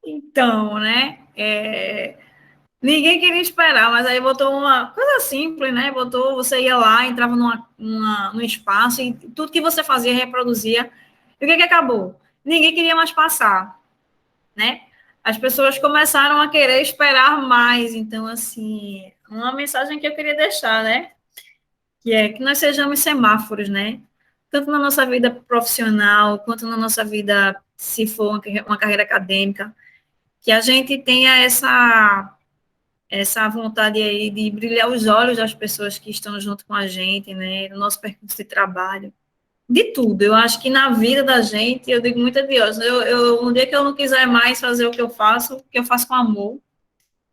Então, né? Ninguém queria esperar, mas aí botou uma coisa simples, né? Botou, você ia lá, entrava num espaço e tudo que você fazia reproduzia. E o que acabou? Ninguém queria mais passar, né? As pessoas começaram a querer esperar mais. Então, assim, uma mensagem que eu queria deixar, né? Que é que nós sejamos semáforos, né? Tanto na nossa vida profissional, quanto na nossa vida, se for uma carreira acadêmica, que a gente tenha essa vontade aí de brilhar os olhos das pessoas que estão junto com a gente, né, no nosso percurso de trabalho, de tudo. Eu acho que na vida da gente, eu digo muito a Deus, um dia que eu não quiser mais fazer o que eu faço com amor,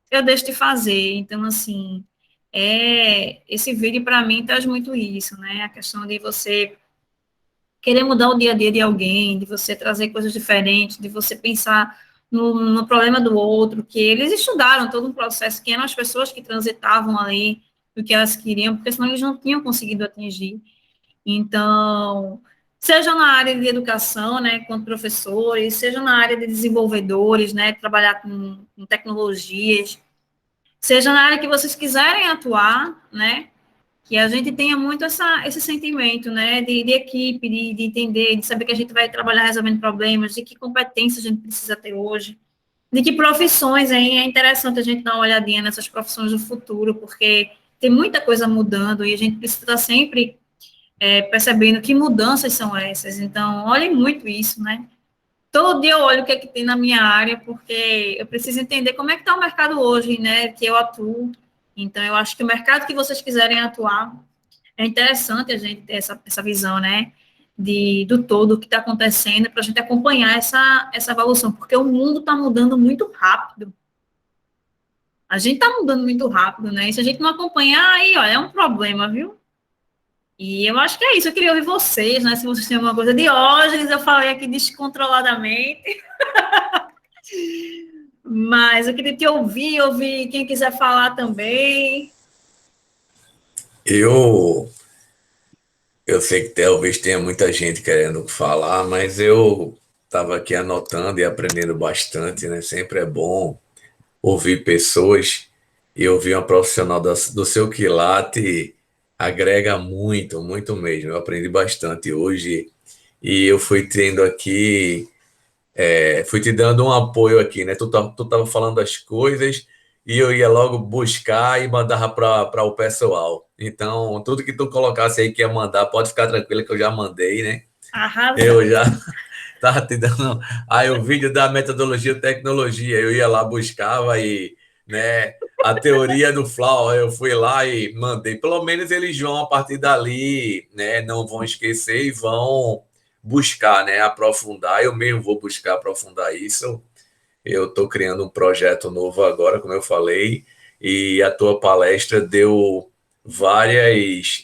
eu deixo de fazer. Então, assim, esse vídeo para mim traz muito isso, né, a questão de você querer mudar o dia a dia de alguém, de você trazer coisas diferentes, de você pensar no problema do outro, que eles estudaram todo um processo, que eram as pessoas que transitavam ali, do que elas queriam, porque senão eles não tinham conseguido atingir. Então, seja na área de educação, né, quanto professores, seja na área de desenvolvedores, né, trabalhar com tecnologias, seja na área que vocês quiserem atuar, né, que a gente tenha muito esse sentimento, né, de equipe, de entender, de saber que a gente vai trabalhar resolvendo problemas, de que competências a gente precisa ter hoje, de que profissões, hein, é interessante a gente dar uma olhadinha nessas profissões do futuro, porque tem muita coisa mudando e a gente precisa estar sempre percebendo que mudanças são essas. Então, olhem muito isso, né? Todo dia eu olho o que é que tem na minha área, porque eu preciso entender como é que está o mercado hoje, né, que eu atuo. Então, eu acho que o mercado que vocês quiserem atuar, é interessante a gente ter essa visão, né, do todo, o que está acontecendo, para a gente acompanhar essa evolução, porque o mundo está mudando muito rápido. A gente está mudando muito rápido, né? E se a gente não acompanhar, aí, ó, é um problema, viu? E eu acho que é isso. Eu queria ouvir vocês, né? Se vocês têm alguma coisa. Diógenes, eu falei aqui descontroladamente, mas eu queria te ouvir quem quiser falar também. Eu, eu sei que talvez tenha muita gente querendo falar, mas eu estava aqui anotando e aprendendo bastante, né? Sempre é bom ouvir pessoas e ouvir uma profissional do seu quilate agrega muito, muito mesmo. Eu aprendi bastante hoje e eu fui tendo aqui fui te dando um apoio aqui, né? Tu tava falando as coisas e eu ia logo buscar e mandava para o pessoal. Então, tudo que tu colocasse aí que ia mandar, pode ficar tranquilo que eu já mandei, né? Eu Arrasou. já tava te dando aí o vídeo da metodologia e tecnologia, eu ia lá buscava e, né, a teoria do flow, eu fui lá e mandei. Pelo menos eles vão a partir dali, né, não vão esquecer e vão buscar, né, aprofundar. Eu mesmo vou buscar aprofundar isso. Eu estou criando um projeto novo agora, como eu falei, e a tua palestra deu várias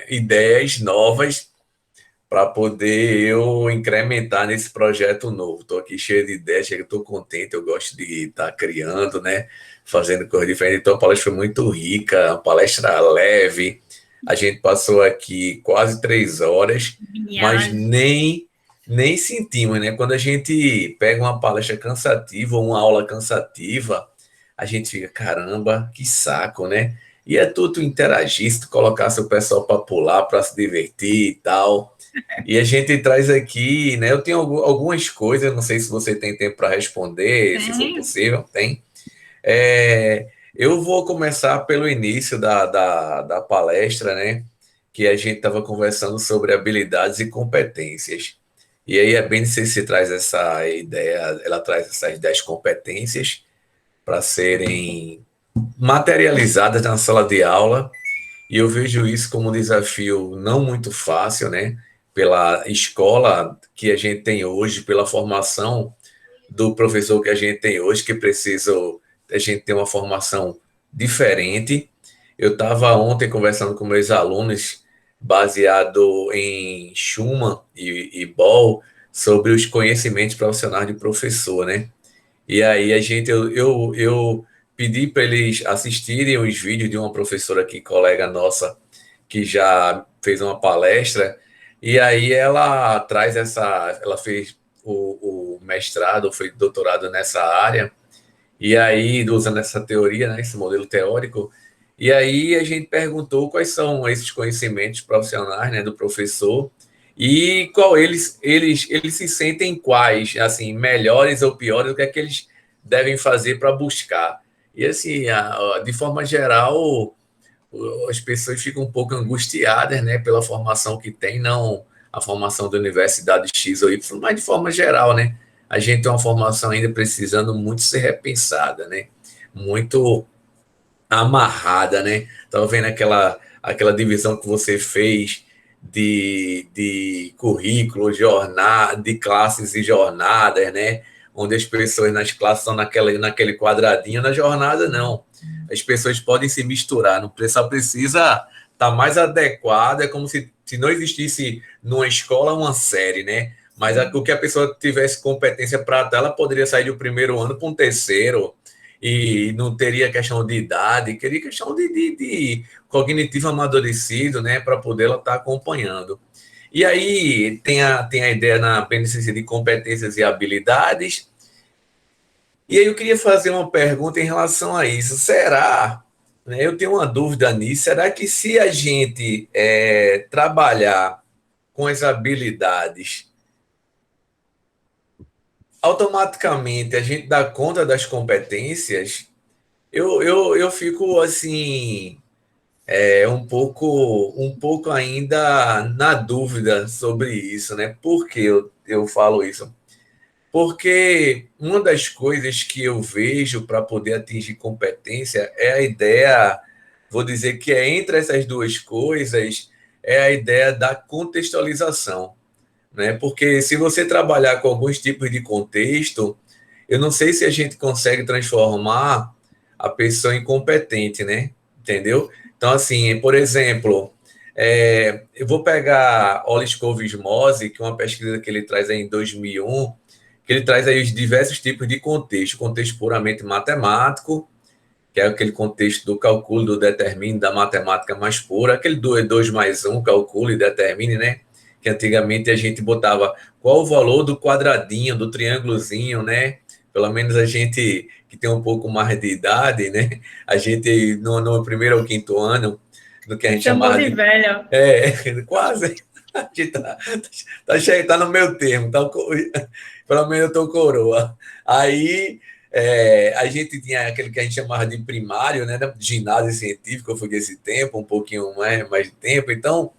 ideias novas para poder eu incrementar nesse projeto novo. Estou aqui cheio de ideias, estou contente, eu gosto de estar criando, né? Fazendo coisa diferente. Então a palestra foi muito rica, a palestra leve. A gente passou aqui quase 3 horas, mas Viagem. nem sentimos, né? Quando a gente pega uma palestra cansativa, uma aula cansativa, a gente fica, caramba, que saco, né? E é tudo interagir, se tu colocasse o pessoal para pular, para se divertir e tal. E a gente traz aqui, né? Eu tenho algumas coisas, não sei se você tem tempo para responder, se for Tem. possível, tem. Eu vou começar pelo início da palestra, né? Que a gente estava conversando sobre habilidades e competências. E aí a BNCC traz essa ideia, ela traz essas 10 competências para serem materializadas na sala de aula e eu vejo isso como um desafio não muito fácil, né? Pela escola que a gente tem hoje, pela formação do professor que a gente tem hoje, que precisa a gente ter uma formação diferente. Eu estava ontem conversando com meus alunos, baseado em Schumann e Ball, sobre os conhecimentos profissionais de professor, né? E aí eu pedi para eles assistirem os vídeos de uma professora aqui, colega nossa, que já fez uma palestra, e aí ela traz ela fez o mestrado, ou foi doutorado nessa área, e aí, usando essa teoria, né, esse modelo teórico, e aí a gente perguntou quais são esses conhecimentos profissionais, né, do professor e qual eles se sentem quais, assim, melhores ou piores, o que é que eles devem fazer para buscar. E assim, de forma geral, as pessoas ficam um pouco angustiadas, né, pela formação que tem, não a formação da universidade X ou Y, mas de forma geral, né? A gente tem uma formação ainda precisando muito ser repensada, né? Muito amarrada, né? Estava vendo aquela divisão que você fez de currículo, jornada, de classes e jornadas, né? Onde as pessoas nas classes estão naquele quadradinho, na jornada não. As pessoas podem se misturar, não só precisa estar mais adequada, é como se não existisse numa escola uma série, né? Mas o que a pessoa tivesse competência para estar, ela poderia sair do primeiro ano para um terceiro, e não teria questão de idade, queria questão de cognitivo amadurecido, né, para poder ela estar acompanhando. E aí tem a ideia na beneficência de competências e habilidades. E aí eu queria fazer uma pergunta em relação a isso. Será, né, eu tenho uma dúvida nisso, será que se a gente trabalhar com as habilidades, automaticamente a gente dá conta das competências? Eu fico assim, um pouco ainda na dúvida sobre isso, né? Por que eu falo isso? Porque uma das coisas que eu vejo para poder atingir competência é a ideia, vou dizer que é entre essas duas coisas, é a ideia da contextualização, né? Porque se você trabalhar com alguns tipos de contexto, eu não sei se a gente consegue transformar a pessoa em competente, né? Entendeu? Então, assim, por exemplo, eu vou pegar Hollis Covesmose, que é uma pesquisa que ele traz aí em 2001, que ele traz aí os diversos tipos de contexto. Contexto puramente matemático, que é aquele contexto do cálculo, do determine, da matemática mais pura, aquele do 2 mais um, calcule e determine, né? Que antigamente a gente botava qual o valor do quadradinho, do triângulozinho, né? Pelo menos a gente que tem um pouco mais de idade, né? A gente, no primeiro ou quinto ano, do que a gente Chamou chamava de de. velho. Quase. A gente tá no meu termo, pelo menos eu estou coroa. Aí a gente tinha aquele que a gente chamava de primário, né? Ginásio científico, eu fui desse tempo, um pouquinho mais de tempo. Então,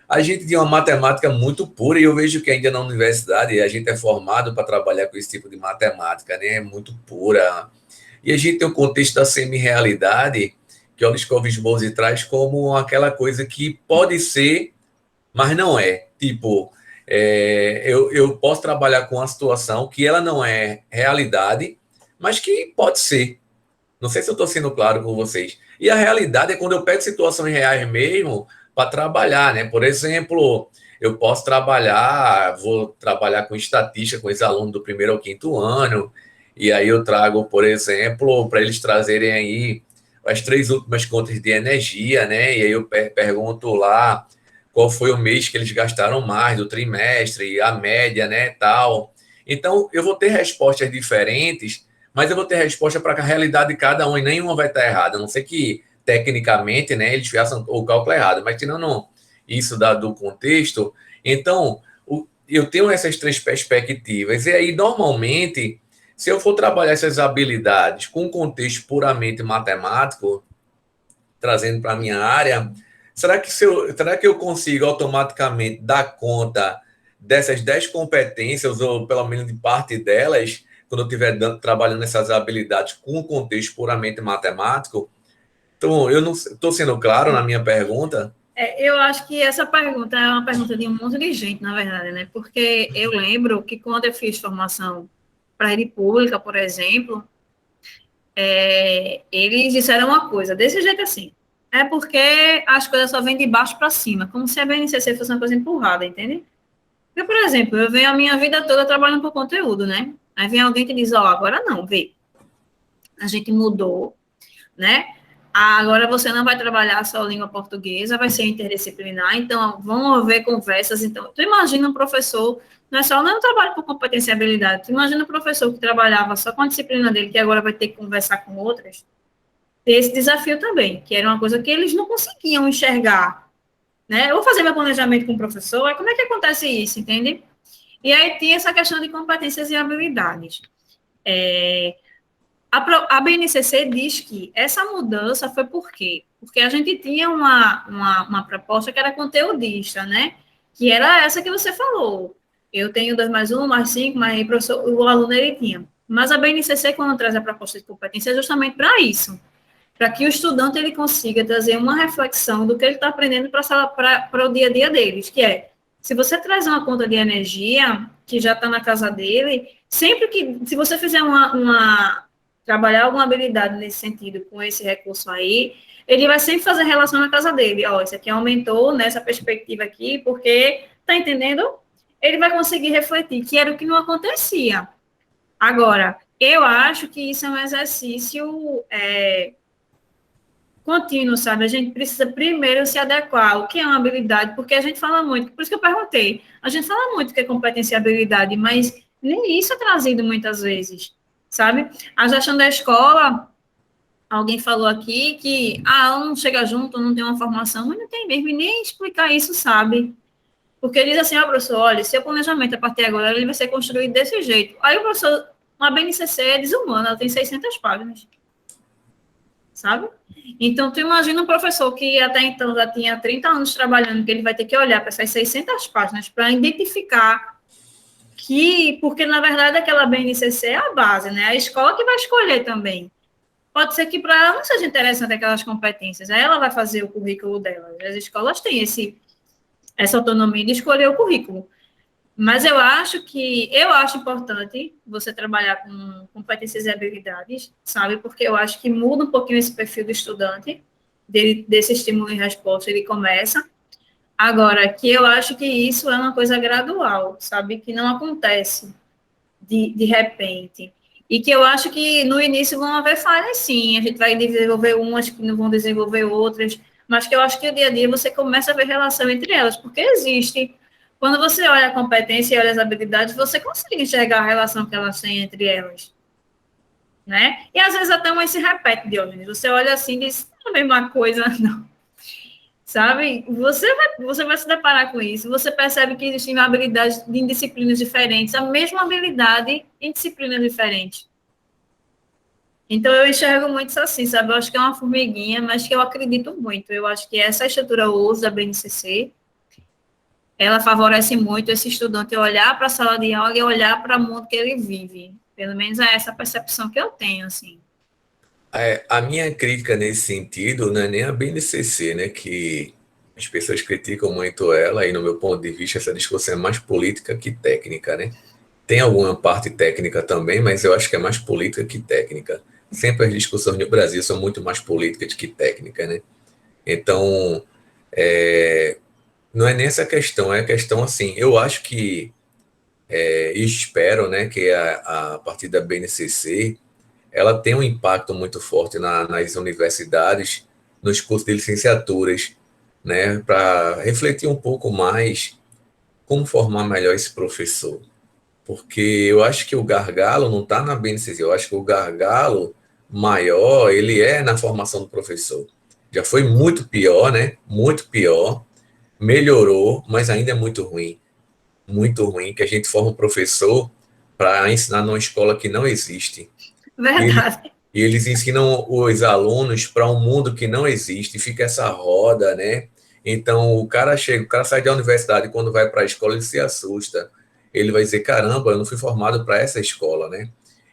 a gente tinha uma matemática muito pura, e eu vejo que ainda na universidade a gente é formado para trabalhar com esse tipo de matemática, né? Muito pura. E a gente tem o contexto da semi-realidade, que o Luiz Bose traz como aquela coisa que pode ser, mas não é. Tipo, eu posso trabalhar com uma situação que ela não é realidade, mas que pode ser. Não sei se eu estou sendo claro com vocês. E a realidade é quando eu pego situações reais mesmo para trabalhar, né? Por exemplo, eu posso vou trabalhar com estatística com os alunos do primeiro ao quinto ano, e aí eu trago, por exemplo, para eles trazerem aí as 3 últimas contas de energia, né? E aí eu pergunto lá qual foi o mês que eles gastaram mais do trimestre, a média, né, tal. Então, eu vou ter respostas diferentes, mas eu vou ter resposta para a realidade de cada um, e nenhuma vai estar errada, a não ser que, tecnicamente, né, eles façam o cálculo errado, mas tirando isso do contexto, então, eu tenho essas 3 perspectivas, e aí, normalmente, se eu for trabalhar essas habilidades com um contexto puramente matemático, trazendo para a minha área, será que eu consigo automaticamente dar conta dessas 10 competências, ou pelo menos de parte delas, quando eu estiver trabalhando essas habilidades com um contexto puramente matemático? Então, eu não estou sendo claro na minha pergunta. Eu acho que essa pergunta é uma pergunta de um monte de gente, na verdade, né? Porque eu lembro que quando eu fiz formação para a rede pública, por exemplo, eles disseram uma coisa, desse jeito assim. É porque as coisas só vêm de baixo para cima, como se a BNCC fosse uma coisa empurrada, entende? Porque, por exemplo, eu venho a minha vida toda trabalhando por conteúdo, né? Aí vem alguém que diz, ó, agora não, vê, a gente mudou, né? Agora você não vai trabalhar só língua portuguesa, vai ser interdisciplinar, então vão haver conversas. Então, tu imagina um professor, não é um trabalho por competência e habilidade, tu imagina um professor que trabalhava só com a disciplina dele, que agora vai ter que conversar com outras, ter esse desafio também, que era uma coisa que eles não conseguiam enxergar, né? Eu vou fazer meu planejamento com o professor, aí como é que acontece isso, entende? E aí tinha essa questão de competências e habilidades. A BNCC diz que essa mudança foi por quê? Porque a gente tinha uma proposta que era conteudista, né? Que era essa que você falou. Eu tenho 2 mais 1, mais 5, mais professor, o aluno ele tinha. Mas a BNCC, quando traz a proposta de competência, é justamente para isso. Para que o estudante ele consiga trazer uma reflexão do que ele está aprendendo para o dia a dia deles, que é, se você traz uma conta de energia, que já está na casa dele, sempre que, se você fizer trabalhar alguma habilidade nesse sentido, com esse recurso aí, ele vai sempre fazer relação na casa dele. Ó, isso aqui aumentou nessa perspectiva aqui, porque, tá entendendo? Ele vai conseguir refletir, que era o que não acontecia. Agora, eu acho que isso é um exercício contínuo, sabe? A gente precisa primeiro se adequar ao que é uma habilidade, porque a gente fala muito, por isso que eu perguntei, a gente fala muito que é competência e habilidade, mas nem isso é trazido muitas vezes, sabe? A gestão da escola, alguém falou aqui que, aluno chega junto, não tem uma formação, mas não tem mesmo, e nem explicar isso, sabe? Porque ele diz assim, ó, professor, olha, seu planejamento a partir de agora, ele vai ser construído desse jeito. Aí o professor, uma BNCC é desumana, ela tem 600 páginas, sabe? Então, tu imagina um professor que até então já tinha 30 anos trabalhando, que ele vai ter que olhar para essas 600 páginas para identificar que, porque na verdade aquela BNCC é a base, né? A escola que vai escolher também. Pode ser que para ela não seja interessante aquelas competências, aí ela vai fazer o currículo dela. As escolas têm essa autonomia de escolher o currículo. Mas eu acho importante você trabalhar com competências e habilidades, sabe? Porque eu acho que muda um pouquinho esse perfil do estudante, desse estímulo e resposta, ele começa. Agora, que eu acho que isso é uma coisa gradual, sabe? Que não acontece de repente. E que eu acho que no início vão haver falhas, sim. A gente vai desenvolver umas que não vão desenvolver outras, mas que eu acho que o dia a dia você começa a ver relação entre elas, porque existe. Quando você olha a competência e olha as habilidades, você consegue enxergar a relação que elas têm entre elas, né? E às vezes até uma se repete, Diogenes. Você olha assim e diz, não é a mesma coisa, não. Sabe? Você vai se deparar com isso. Você percebe que existem habilidades em disciplinas diferentes, a mesma habilidade em disciplinas diferentes. Então, eu enxergo muito isso assim, sabe? Eu acho que é uma formiguinha, mas que eu acredito muito. Eu acho que essa estrutura hoje da BNCC, ela favorece muito esse estudante olhar para a sala de aula e olhar para o mundo que ele vive. Pelo menos é essa percepção que eu tenho, assim. A minha crítica nesse sentido não é nem a BNCC, né, que as pessoas criticam muito ela, e no meu ponto de vista essa discussão é mais política que técnica, né? Tem alguma parte técnica também, mas eu acho que é mais política que técnica. Sempre as discussões no Brasil são muito mais políticas que técnicas, né? Então, não é nem essa questão, é a questão assim, eu acho que, e espero, né, que a partir da BNCC, ela tem um impacto muito forte nas universidades, nos cursos de licenciaturas, né, para refletir um pouco mais como formar melhor esse professor. Porque eu acho que o gargalo não está na BNCC, eu acho que o gargalo maior, ele é na formação do professor. Já foi muito pior, né? Muito pior. Melhorou, mas ainda é muito ruim. Muito ruim que a gente forma um professor para ensinar numa escola que não existe. E, Verdade. e eles ensinam os alunos para um mundo que não existe, fica essa roda, né? Então o cara chega, o cara sai da universidade, quando vai para a escola ele se assusta. Ele vai dizer, caramba, eu não fui formado para essa escola, né?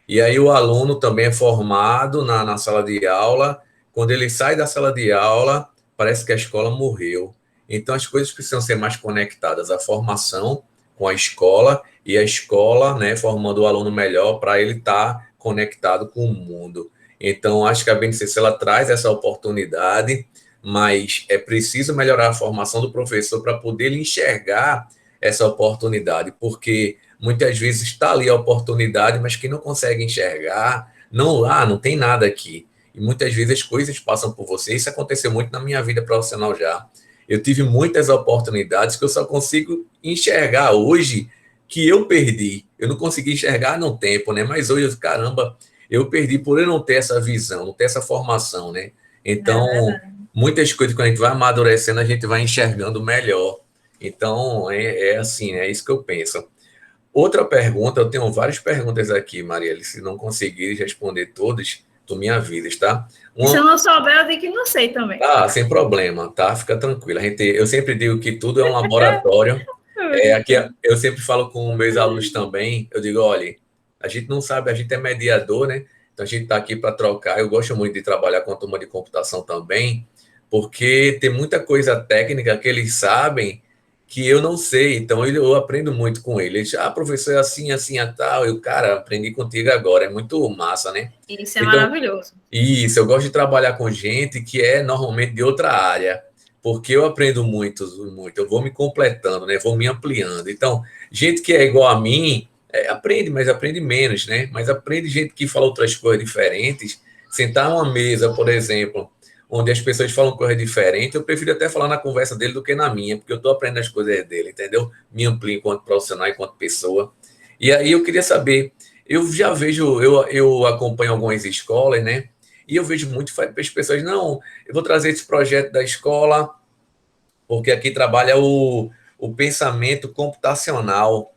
E aí o aluno também é formado na sala de aula. Quando ele sai da sala de aula, parece que a escola morreu. Então as coisas precisam ser mais conectadas, a formação com a escola e a escola, né, formando o aluno melhor para ele estar conectado com o mundo. Então, acho que a BNCC ela traz essa oportunidade, mas é preciso melhorar a formação do professor para poder ele enxergar essa oportunidade, porque muitas vezes está ali a oportunidade, mas quem não consegue enxergar, não lá, não tem nada aqui. e muitas vezes as coisas passam por você. Isso aconteceu muito na minha vida profissional já. Eu tive muitas oportunidades que eu só consigo enxergar hoje que eu perdi. Eu não consegui enxergar no tempo, né? Mas hoje, caramba, eu perdi por eu não ter essa visão, não ter essa formação, né? É Então, verdade. muitas coisas, quando a gente vai amadurecendo, a gente vai enxergando melhor. Então, é assim, é isso que eu penso. Outra pergunta, eu tenho várias perguntas aqui, Marielle. Se não conseguir responder todas, tu me avisas, tá? E se Uma, eu não souber, eu digo que não sei também. sem problema, tá? Fica tranquila. Eu sempre digo que tudo é um laboratório. Aqui eu sempre falo com meus alunos também. Eu digo, olha, a gente não sabe, a gente é mediador, né? Então a gente está aqui para trocar. Eu gosto muito de trabalhar com a turma de computação também, porque tem muita coisa técnica que eles sabem que eu não sei. Então eu aprendo muito com eles. Professor, é assim, assim, é tal. Eu, cara, aprendi contigo agora. É muito massa, né? Isso é Então, maravilhoso. isso, eu gosto de trabalhar com gente que é normalmente de outra área, porque eu aprendo muito, muito, eu vou me completando, né? Vou me ampliando. Então, gente que é igual a mim, aprende, mas aprende menos, né? Mas aprende gente que fala outras coisas diferentes. Sentar numa mesa, por exemplo, onde as pessoas falam coisas diferentes, eu prefiro até falar na conversa dele do que na minha, porque eu estou aprendendo as coisas dele, entendeu? Me amplio enquanto profissional, enquanto pessoa. E aí eu queria saber, eu já vejo, eu acompanho algumas escolas, né? E eu vejo muito as pessoas, não, eu vou trazer esse projeto da escola, porque aqui trabalha o pensamento computacional.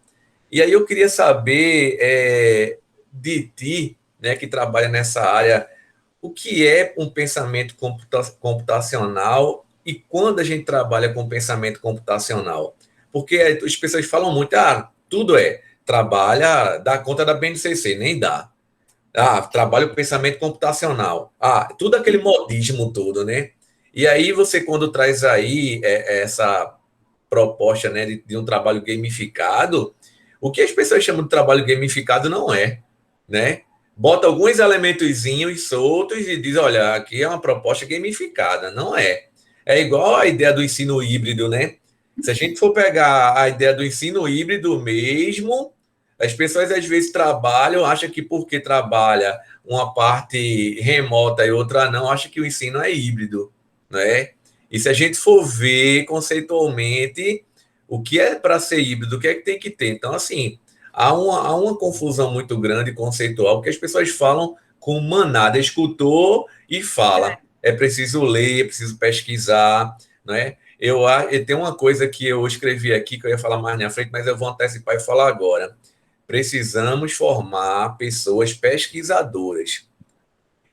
E aí eu queria saber de ti, né, que trabalha nessa área, o que é um pensamento computacional e quando a gente trabalha com pensamento computacional? Porque as pessoas falam muito, tudo trabalha, dá conta da BNCC, nem dá. Trabalho com pensamento computacional. Tudo aquele modismo todo, né? E aí você, quando traz aí essa proposta, né, de um trabalho gamificado, o que as pessoas chamam de trabalho gamificado não é, né? Bota alguns elementozinhos soltos e diz, olha, aqui é uma proposta gamificada. Não é. É igual a ideia do ensino híbrido, né? Se a gente for pegar a ideia do ensino híbrido mesmo, as pessoas às vezes trabalham, acham que porque trabalha uma parte remota e outra não, acha que o ensino é híbrido, né? E se a gente for ver conceitualmente o que é para ser híbrido, o que é que tem que ter. Então, assim, há uma confusão muito grande conceitual, porque as pessoas falam com manada, escutou e fala. É preciso ler, é preciso pesquisar, né? Eu tenho uma coisa que eu escrevi aqui, que eu ia falar mais na frente, mas eu vou antecipar e falar agora. Precisamos formar pessoas pesquisadoras.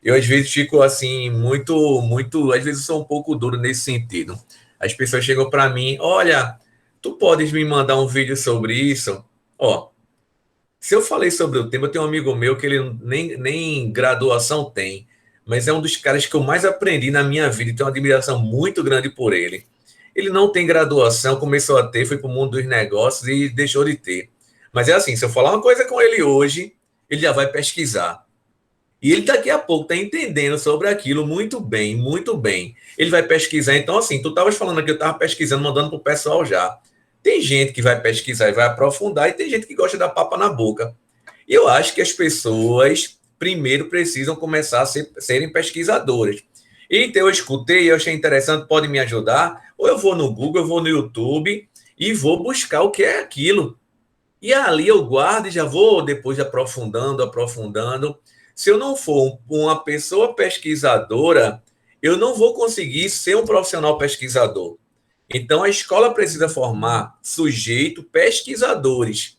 Eu, às vezes, fico assim, muito. Às vezes, eu sou um pouco duro nesse sentido. As pessoas chegam para mim: olha, tu podes me mandar um vídeo sobre isso? Ó, se eu falei sobre o tema, eu tenho um amigo meu que ele nem graduação tem, mas é um dos caras que eu mais aprendi na minha vida e tenho uma admiração muito grande por ele. Ele não tem graduação, começou a ter, foi para o mundo dos negócios e deixou de ter. Mas é assim, se eu falar uma coisa com ele hoje, ele já vai pesquisar. E ele daqui a pouco está entendendo sobre aquilo muito bem, muito bem. Ele vai pesquisar. Então, assim, tu estavas falando aqui, eu estava pesquisando, mandando para o pessoal já. Tem gente que vai pesquisar e vai aprofundar, e tem gente que gosta da papa na boca. E eu acho que as pessoas, primeiro, precisam começar a serem pesquisadoras. Então, eu escutei, eu achei interessante, pode me ajudar. Ou eu vou no Google, eu vou no YouTube e vou buscar o que é aquilo. E ali eu guardo e já vou depois aprofundando, aprofundando. Se eu não for uma pessoa pesquisadora, eu não vou conseguir ser um profissional pesquisador. Então a escola precisa formar sujeito pesquisadores.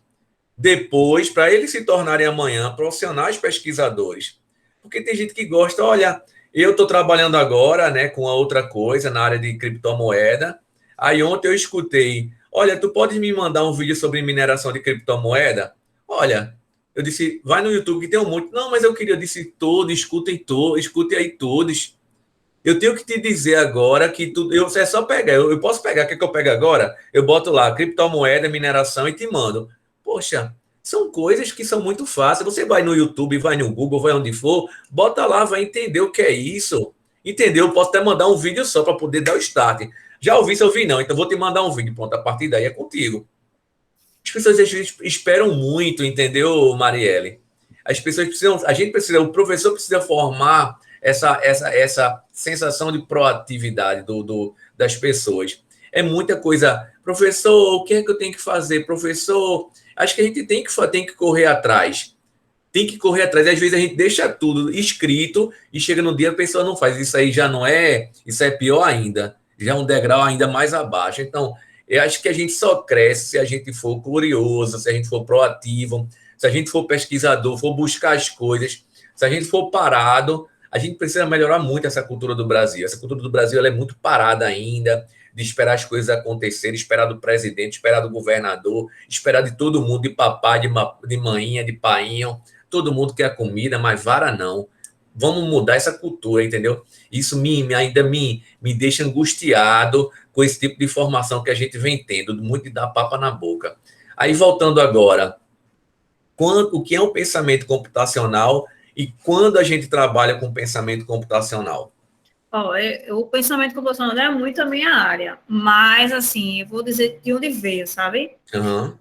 Depois, para eles se tornarem amanhã profissionais pesquisadores. Porque tem gente que gosta, olha, eu estou trabalhando agora, né, com a outra coisa na área de criptomoeda. Aí ontem eu escutei, olha, tu pode me mandar um vídeo sobre mineração de criptomoeda? Olha, eu disse, vai no YouTube que tem um monte. Não, mas eu disse todo, escutem aí todos. Eu tenho que te dizer agora que é só pegar. Eu posso pegar, quer que eu pegue agora? Eu boto lá criptomoeda, mineração e te mando. Poxa, são coisas que são muito fáceis. Você vai no YouTube, vai no Google, vai onde for, bota lá, vai entender o que é isso. Entendeu? Eu posso até mandar um vídeo só para poder dar o start. Já ouvi, se eu vi, não. Então vou te mandar um vídeo. Pronto, a partir daí é contigo. As pessoas às vezes esperam muito, entendeu, Marielle? As pessoas precisam, a gente precisa, o professor precisa formar essa sensação de proatividade das pessoas. É muita coisa. Professor, o que é que eu tenho que fazer? Professor, acho que a gente tem que correr atrás. Tem que correr atrás. E às vezes a gente deixa tudo escrito e chega no dia a pessoa não faz. Isso aí já não é. Isso é pior ainda. Já é um degrau ainda mais abaixo. Então, eu acho que a gente só cresce se a gente for curioso, se a gente for proativo, se a gente for pesquisador, for buscar as coisas, se a gente for parado. A gente precisa melhorar muito essa cultura do Brasil. Essa cultura do Brasil ela é muito parada ainda, de esperar as coisas acontecerem, esperar do presidente, esperar do governador, esperar de todo mundo, de papai, de maninha, de painho. Todo mundo quer comida, mas vara não. Vamos mudar essa cultura, entendeu? Isso ainda me deixa angustiado com esse tipo de informação que a gente vem tendo, muito de dar papa na boca. Aí, voltando agora, o que é um pensamento computacional e quando a gente trabalha com pensamento computacional? Ó, o pensamento computacional é muito a minha área, mas, assim, eu vou dizer de onde veio, sabe? Uhum.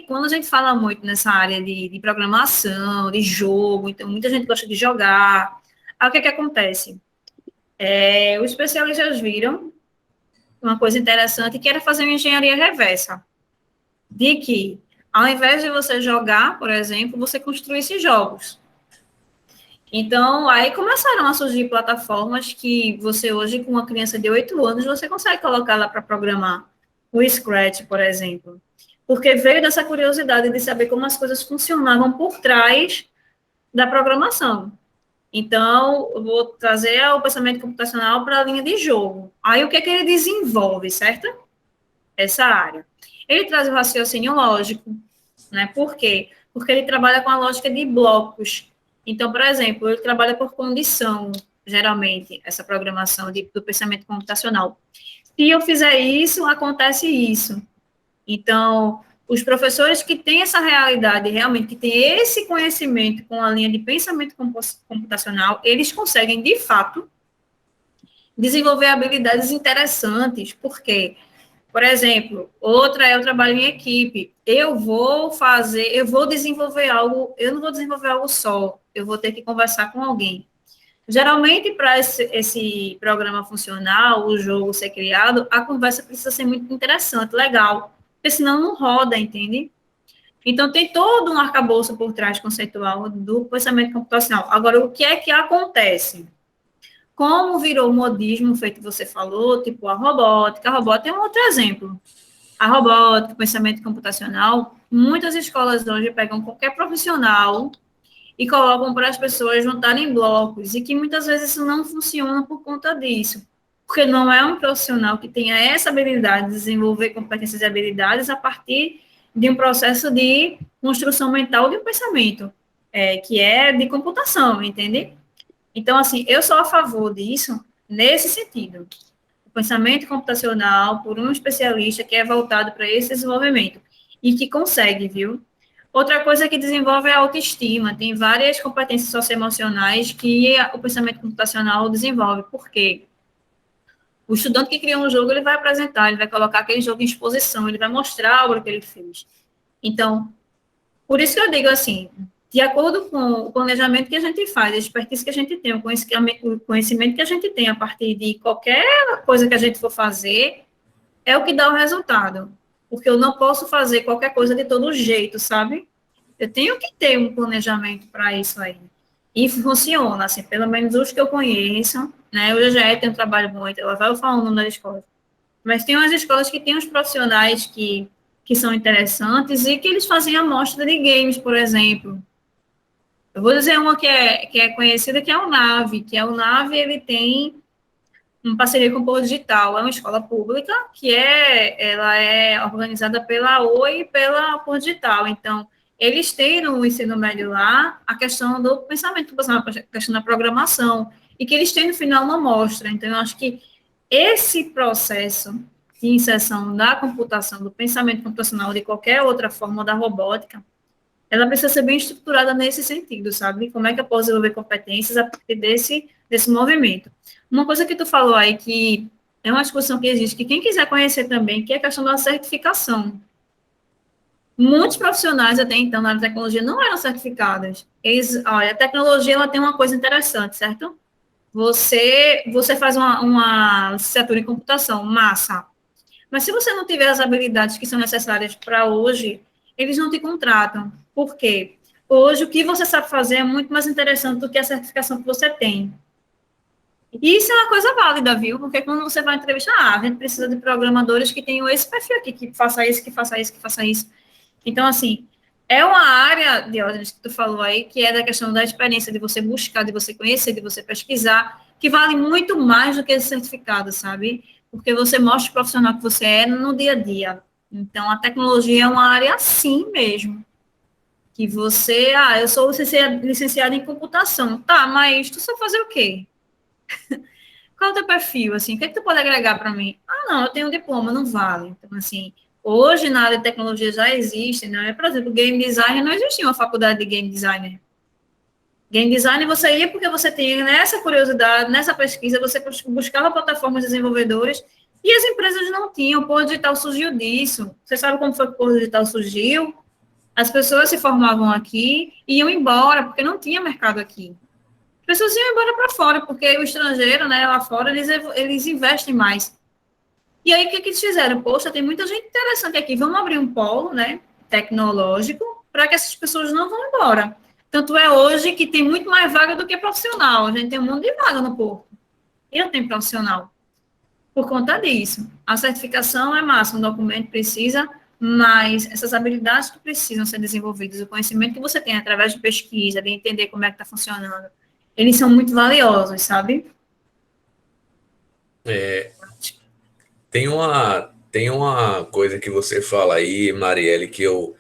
Quando a gente fala muito nessa área de programação, de jogo, então muita gente gosta de jogar. Aí o que acontece? Os especialistas viram uma coisa interessante que era fazer uma engenharia reversa, de que ao invés de você jogar, por exemplo, você construísse jogos. Então, aí começaram a surgir plataformas que você hoje, com uma criança de 8 anos, você consegue colocar lá para programar. O Scratch, por exemplo. Porque veio dessa curiosidade de saber como as coisas funcionavam por trás da programação. Então, eu vou trazer o pensamento computacional para a linha de jogo. Aí, o que é que ele desenvolve, certo? Essa área. Ele traz o raciocínio lógico, né? Por quê? Porque ele trabalha com a lógica de blocos. Então, por exemplo, ele trabalha por condição, geralmente, essa programação do pensamento computacional. Se eu fizer isso, acontece isso. Então, os professores que têm essa realidade, realmente, que têm esse conhecimento com a linha de pensamento computacional, eles conseguem, de fato, desenvolver habilidades interessantes, porque, por exemplo, outra é o trabalho em equipe. Eu vou desenvolver algo, eu não vou desenvolver algo só, eu vou ter que conversar com alguém. Geralmente, para esse programa funcionar, o jogo ser criado, a conversa precisa ser muito interessante, legal, porque senão não roda, entende? Então, tem todo um arcabouço por trás conceitual do pensamento computacional. Agora, o que é que acontece? Como virou modismo, feito que você falou, tipo a robótica é um outro exemplo. A robótica, o pensamento computacional, muitas escolas hoje pegam qualquer profissional e colocam para as pessoas juntarem blocos, e que muitas vezes isso não funciona por conta disso, porque não é um profissional que tenha essa habilidade de desenvolver competências e habilidades a partir de um processo de construção mental de um pensamento, que é de computação, entende? Então, assim, eu sou a favor disso nesse sentido. O pensamento computacional por um especialista que é voltado para esse desenvolvimento e que consegue, viu? Outra coisa que desenvolve é a autoestima. Tem várias competências socioemocionais que o pensamento computacional desenvolve. Por quê? O estudante que cria um jogo, ele vai apresentar, ele vai colocar aquele jogo em exposição, ele vai mostrar a obra que ele fez. Então, por isso que eu digo assim, de acordo com o planejamento que a gente faz, a expertise que a gente tem, o conhecimento que a gente tem a partir de qualquer coisa que a gente for fazer, é o que dá o resultado. Porque eu não posso fazer qualquer coisa de todo jeito, sabe? Eu tenho que ter um planejamento para isso aí. E funciona, assim, pelo menos os que eu conheço, né? O IGE tem um trabalho muito, ela vai falar o nome da escola. Mas tem umas escolas que têm uns profissionais que são interessantes e que eles fazem amostra de games, por exemplo. Eu vou dizer uma que é conhecida, que é o NAVE, ele tem uma parceria com o Polo Digital, é uma escola pública ela é organizada pela Oi e pela Polo Digital. Então, eles têm no ensino médio lá a questão do pensamento, a questão da programação, e que eles têm no final uma amostra. Então, eu acho que esse processo de inserção da computação, do pensamento computacional, de qualquer outra forma da robótica, ela precisa ser bem estruturada nesse sentido, sabe? Como é que eu posso desenvolver competências a partir desse movimento? Uma coisa que tu falou aí, que é uma discussão que existe, que quem quiser conhecer também, que é a questão da certificação. Muitos profissionais até então na tecnologia não eram certificados. Olha, a tecnologia ela tem uma coisa interessante, certo? Você faz uma licenciatura em computação, massa. Mas se você não tiver as habilidades que são necessárias para hoje, eles não te contratam. Por quê? Hoje, o que você sabe fazer é muito mais interessante do que a certificação que você tem. E isso é uma coisa válida, viu? Porque quando você vai entrevistar, a gente precisa de programadores que tenham esse perfil aqui, que faça isso, que faça isso, que faça isso. Então, assim, é uma área, Diógenes, que tu falou aí, que é da questão da experiência, de você buscar, de você conhecer, de você pesquisar, que vale muito mais do que esse certificado, sabe? Porque você mostra o profissional que você é no dia a dia. Então, a tecnologia é uma área assim mesmo. Que você, eu sou licenciada em computação. Tá, mas tu sabe fazer o quê? Qual é o teu perfil, assim? O que é que tu pode agregar para mim? Ah, não, eu tenho um diploma, não vale. Então, assim, hoje na área de tecnologia já existe, né? Por exemplo, game design, não existia uma faculdade de game designer. Game design você ia porque você tinha nessa curiosidade, nessa pesquisa, você buscava plataformas desenvolvedores e as empresas não tinham. O Porto Digital surgiu disso. Você sabe como foi que o Porto Digital surgiu? As pessoas se formavam aqui e iam embora porque não tinha mercado aqui. As pessoas iam embora para fora, porque o estrangeiro, né, lá fora, eles investem mais. E aí, o que, que eles fizeram? Poxa, tem muita gente interessante aqui, vamos abrir um polo, né, tecnológico, para que essas pessoas não vão embora. Tanto é hoje que tem muito mais vaga do que profissional. A gente tem um monte de vaga no Porto. E não tem profissional. Por conta disso. A certificação é massa, um documento precisa, mas essas habilidades que precisam ser desenvolvidas, o conhecimento que você tem através de pesquisa, de entender como é que está funcionando, eles são muito valiosos, sabe? É, tem uma coisa que você fala aí, Marielle, que eu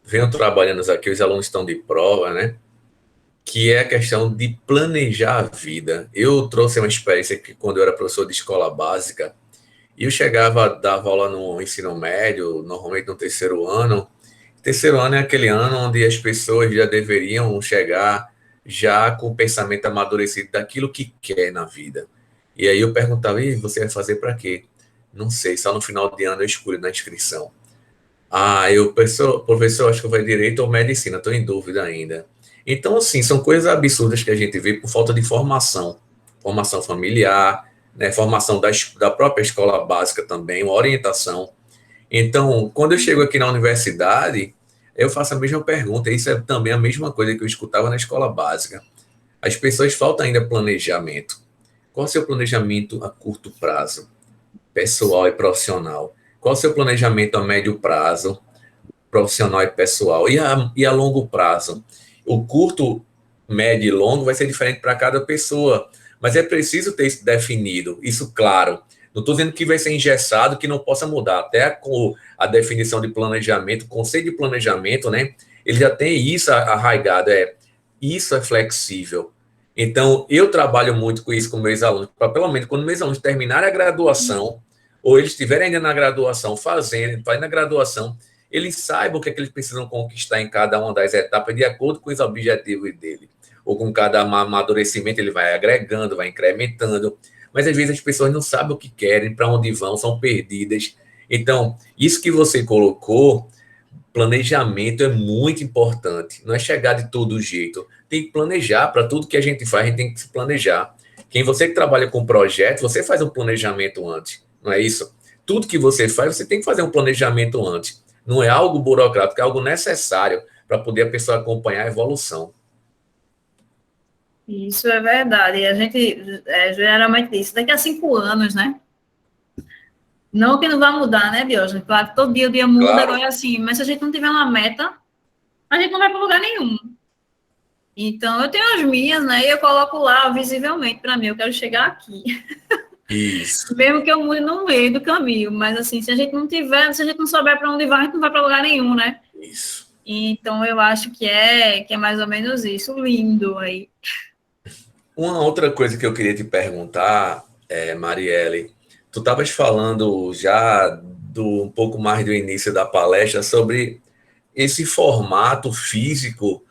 venho trabalhando aqui, os alunos estão de prova, né? Que é a questão de planejar a vida. Eu trouxe uma experiência que quando eu era professor de escola básica, e eu chegava, dava aula no ensino médio, normalmente no terceiro ano. Terceiro ano é aquele ano onde as pessoas já deveriam chegar já com o pensamento amadurecido daquilo que quer na vida. E aí eu perguntava, e você vai fazer para quê? Não sei, só no final de ano eu escolho na inscrição. Professor, acho que vai direito ou medicina, estou em dúvida ainda. Então, assim, são coisas absurdas que a gente vê por falta de formação. Formação familiar, né, formação da própria escola básica também, uma orientação. Então, quando eu chego aqui na universidade, eu faço a mesma pergunta. Isso é também a mesma coisa que eu escutava na escola básica. As pessoas faltam ainda planejamento. Qual é o seu planejamento a curto prazo, pessoal e profissional? Qual é o seu planejamento a médio prazo, profissional e pessoal? E a longo prazo? O curto, médio e longo vai ser diferente para cada pessoa, mas é preciso ter isso definido, isso claro. Não estou dizendo que vai ser engessado, que não possa mudar. Até com a definição de planejamento, o conceito de planejamento, né? Ele já tem isso arraigado, isso é flexível. Então, eu trabalho muito com isso com meus alunos, para pelo menos quando meus alunos terminarem a graduação, ou eles estiverem ainda na graduação, fazendo a graduação, eles saibam o que é que eles precisam conquistar em cada uma das etapas, de acordo com os objetivos dele. Ou com cada amadurecimento, ele vai agregando, vai incrementando. Mas às vezes as pessoas não sabem o que querem, para onde vão, são perdidas. Então, isso que você colocou, planejamento é muito importante. Não é chegar de todo jeito. Tem que planejar. Para tudo que a gente faz, a gente tem que se planejar. Você que trabalha com projeto, você faz um planejamento antes, não é isso? Tudo que você faz, você tem que fazer um planejamento antes. Não é algo burocrático, é algo necessário para poder a pessoa acompanhar a evolução. Isso é verdade. E a gente geralmente diz, daqui a 5 anos, né? Não que não vai mudar, né, Diógenes? Claro que todo dia o dia muda, Claro. agora é assim, mas se a gente não tiver uma meta, a gente não vai para lugar nenhum. Então, eu tenho as minhas, né, e eu coloco lá visivelmente para mim, eu quero chegar aqui. Isso, Mesmo que eu mude no meio do caminho, mas assim, se a gente não tiver, se a gente não souber para onde vai, a gente não vai para lugar nenhum, né? isso. Então, eu acho que é mais ou menos isso. Lindo aí. Uma outra coisa que eu queria te perguntar, Marielle, tu estavas falando já um pouco mais do início da palestra sobre esse formato físico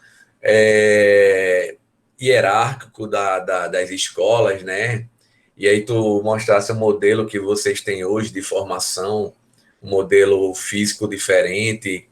é, hierárquico das escolas, né? E aí tu mostrasse o modelo que vocês têm hoje de formação, um modelo físico diferente.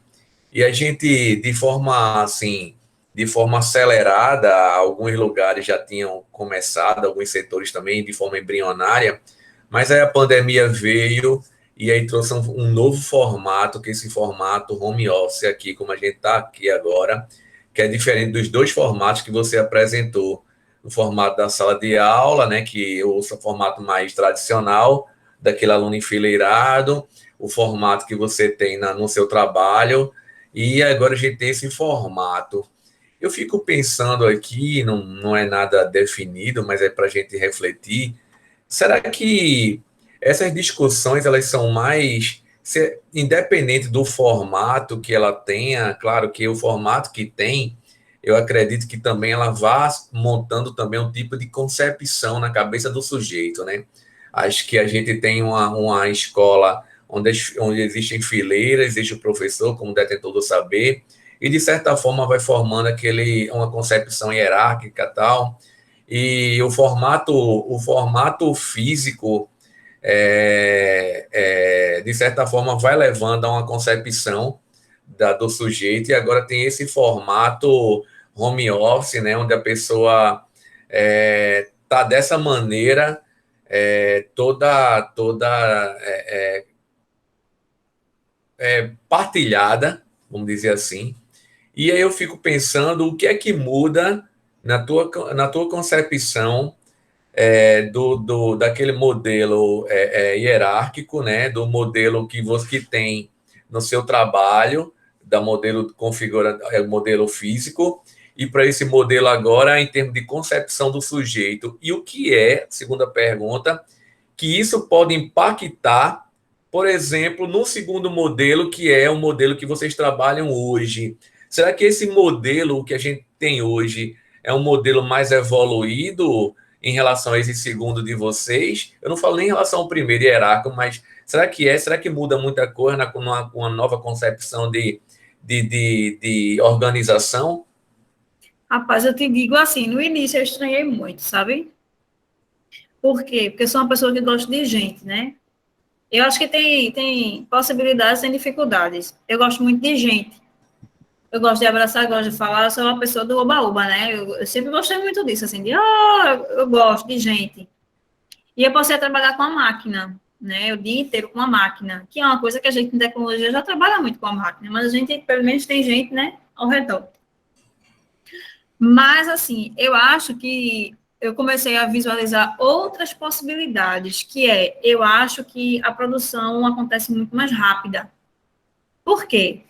E a gente, de forma assim, de forma acelerada, alguns lugares já tinham começado, alguns setores também de forma embrionária, mas aí a pandemia veio e aí trouxe um novo formato, que é esse formato home office aqui, como a gente está aqui agora, que é diferente dos dois formatos que você apresentou. O formato da sala de aula, né, que o formato mais tradicional, daquele aluno enfileirado, o formato que você tem no seu trabalho, e agora a gente tem esse formato. Eu fico pensando aqui, não é nada definido, mas é para a gente refletir. Será que essas discussões elas são mais independente do formato que ela tenha? Claro que o formato que tem, eu acredito que também ela vá montando também um tipo de concepção na cabeça do sujeito, né? Acho que a gente tem uma escola onde existem fileiras, existe o professor como detentor do saber, e de certa forma vai formando uma concepção hierárquica tal, e o formato físico de certa forma vai levando a uma concepção do sujeito, e agora tem esse formato home office, né, onde a pessoa está dessa maneira toda partilhada, vamos dizer assim. E aí eu fico pensando o que é que muda na tua concepção daquele modelo hierárquico, né, do modelo que você tem no seu trabalho, da modelo modelo físico, e para esse modelo agora em termos de concepção do sujeito. E o que é, segunda pergunta, que isso pode impactar, por exemplo, no segundo modelo, que é o modelo que vocês trabalham hoje. Será que esse modelo que a gente tem hoje é um modelo mais evoluído em relação a esse segundo de vocês? Eu não falo nem em relação ao primeiro hierárquico, mas será que é? Será que muda muita coisa com uma nova concepção de organização? Rapaz, eu te digo assim, no início eu estranhei muito, sabe? Por quê? Porque eu sou uma pessoa que gosta de gente, né? Eu acho que tem possibilidades, tem dificuldades. Eu gosto muito de gente. Eu gosto de abraçar, gosto de falar, eu sou uma pessoa do oba-oba, né? Eu sempre gostei muito disso, assim, eu gosto de gente. E eu passei a trabalhar com a máquina, né? O dia inteiro com a máquina, que é uma coisa que a gente em tecnologia já trabalha muito com a máquina, mas a gente, pelo menos, tem gente, né, ao redor. Mas, assim, eu acho que eu comecei a visualizar outras possibilidades, eu acho que a produção acontece muito mais rápida. Por quê?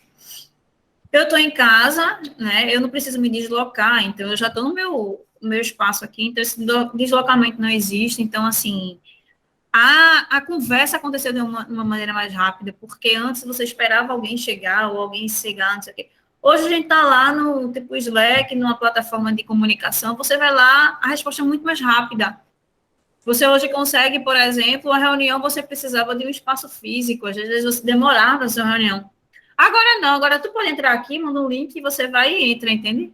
Eu estou em casa, né? Eu não preciso me deslocar, então eu já estou no meu espaço aqui, então esse deslocamento não existe. Então, assim, a conversa aconteceu de uma maneira mais rápida, porque antes você esperava alguém chegar ou alguém chegar, não sei o quê. Hoje a gente está lá no tipo Slack, numa plataforma de comunicação, você vai lá, a resposta é muito mais rápida. Você hoje consegue, por exemplo, a reunião, você precisava de um espaço físico, às vezes você demorava a sua reunião. Agora não, agora tu pode entrar aqui, manda um link e você vai e entra, entende?